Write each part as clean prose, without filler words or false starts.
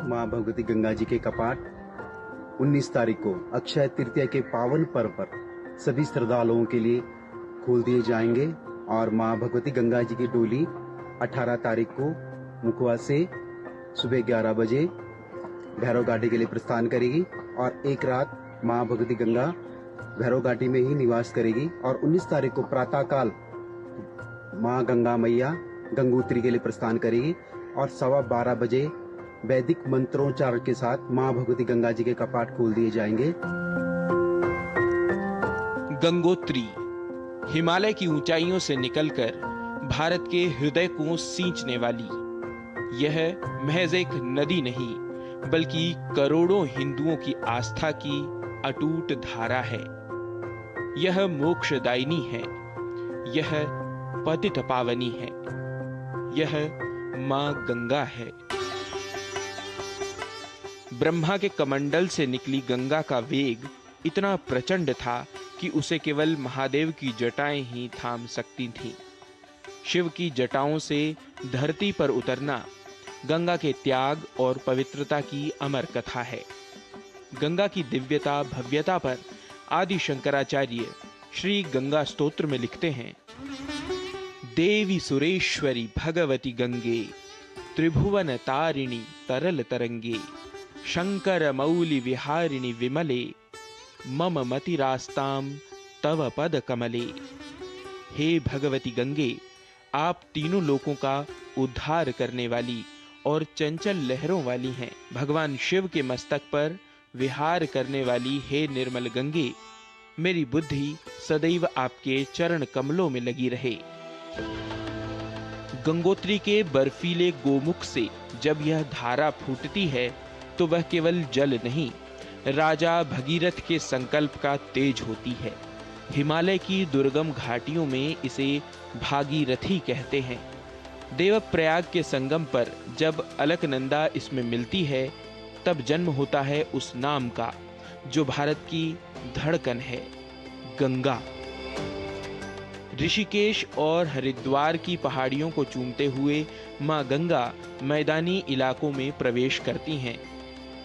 माँ भगवती गंगा जी के कपाट 19 तारीख को अक्षय तृतीया के पावन पर्व पर सभी श्रद्धालुओं के लिए खोल दिए जाएंगे और माँ भगवती गंगा जी की डोली 18 तारीख को मुखवा से सुबह 11 बजे भैरव घाटी के लिए प्रस्थान करेगी और एक रात माँ भगवती गंगा भैरव घाटी में ही निवास करेगी और 19 तारीख को प्रातःकाल माँ गंगा मैया गंगोत्री के लिए प्रस्थान करेगी और 12:15 बजे वैदिक मंत्रोच्चारण के साथ माँ भगवती गंगा जी के कपाट खोल दिए जाएंगे। गंगोत्री हिमालय की ऊंचाइयों से निकलकर भारत के हृदय को सींचने वाली यह महज एक नदी नहीं बल्कि करोड़ों हिंदुओं की आस्था की अटूट धारा है। यह मोक्षदायिनी है, यह पतित पावनी है, यह मां गंगा है। ब्रह्मा के कमंडल से निकली गंगा का वेग इतना प्रचंड था कि उसे केवल महादेव की जटाएं ही थाम सकती थीं। शिव की जटाओं से धरती पर उतरना गंगा के त्याग और पवित्रता की अमर कथा है। गंगा की दिव्यता भव्यता पर आदि शंकराचार्य श्री गंगा स्तोत्र में लिखते हैं, देवी सुरेश्वरी भगवती गंगे त्रिभुवन तारिणी तरल तरंगे शंकर मौलि विहारिणी विमले मम मतिरास्ताम तव पद कमले। हे भगवती गंगे, आप तीनों लोकों का उद्धार करने वाली और चंचल लहरों वाली हैं। भगवान शिव के मस्तक पर विहार करने वाली हे निर्मल गंगे, मेरी बुद्धि सदैव आपके चरण कमलों में लगी रहे। गंगोत्री के बर्फीले गोमुख से जब यह धारा फूटती है तो वह केवल जल नहीं, राजा भगीरथ के संकल्प का तेज होती है। हिमालय की दुर्गम घाटियों में इसे भागीरथी कहते हैं। देवप्रयाग के संगम पर जब अलकनंदा इसमें मिलती है तब जन्म होता है उस नाम का जो भारत की धड़कन है, गंगा। ऋषिकेश और हरिद्वार की पहाड़ियों को चूमते हुए मां गंगा मैदानी इलाकों में प्रवेश करती हैं,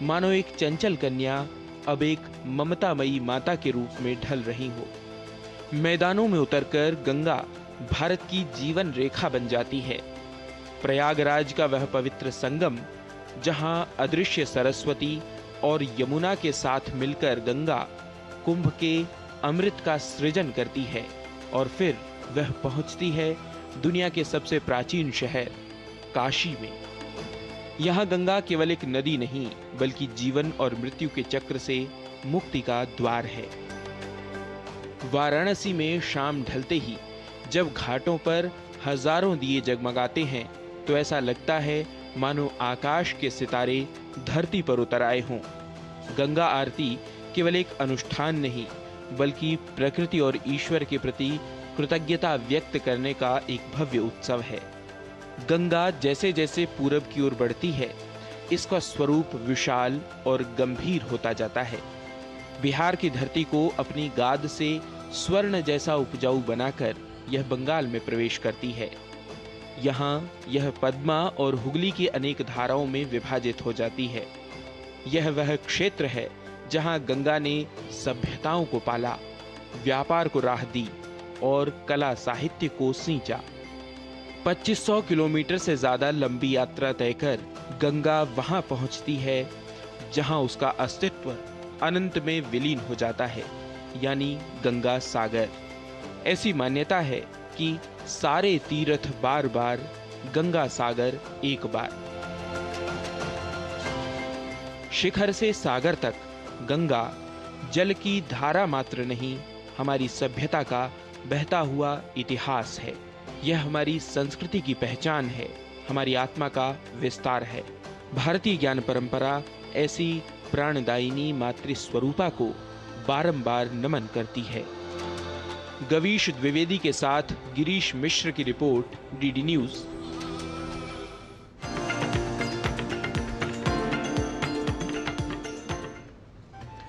मानो एक चंचल कन्या अब एक ममतामयी माता के रूप में ढल रही हो। मैदानों में उतरकर गंगा भारत की जीवन रेखा बन जाती है। प्रयागराज का वह पवित्र संगम जहां अदृश्य सरस्वती और यमुना के साथ मिलकर गंगा कुंभ के अमृत का सृजन करती है और फिर वह पहुंचती है दुनिया के सबसे प्राचीन शहर काशी में। यहाँ गंगा केवल एक नदी नहीं बल्कि जीवन और मृत्यु के चक्र से मुक्ति का द्वार है। वाराणसी में शाम ढलते ही जब घाटों पर हजारों दिए जगमगाते हैं तो ऐसा लगता है मानो आकाश के सितारे धरती पर उतर आए हों। गंगा आरती केवल एक अनुष्ठान नहीं बल्कि प्रकृति और ईश्वर के प्रति कृतज्ञता व्यक्त करने का एक भव्य उत्सव है। गंगा जैसे जैसे पूरब की ओर बढ़ती है इसका स्वरूप विशाल और गंभीर होता जाता है। बिहार की धरती को अपनी गाद से स्वर्ण जैसा उपजाऊ बनाकर यह बंगाल में प्रवेश करती है। यहाँ यह पद्मा और हुगली की अनेक धाराओं में विभाजित हो जाती है। यह वह क्षेत्र है जहाँ गंगा ने सभ्यताओं को पाला, व्यापार को राह दी और कला साहित्य को सींचा। 2500 किलोमीटर से ज्यादा लंबी यात्रा तय कर गंगा वहां पहुंचती है जहां उसका अस्तित्व अनंत में विलीन हो जाता है, यानी गंगा सागर। ऐसी मान्यता है कि सारे तीर्थ बार बार, गंगा सागर एक बार। शिखर से सागर तक गंगा जल की धारा मात्र नहीं, हमारी सभ्यता का बहता हुआ इतिहास है। यह हमारी संस्कृति की पहचान है, हमारी आत्मा का विस्तार है। भारतीय ज्ञान परंपरा ऐसी प्राणदायिनी मातृस्वरूपा को बारंबार नमन करती है। गवीश द्विवेदी के साथ गिरीश मिश्र की रिपोर्ट, डीडी न्यूज़।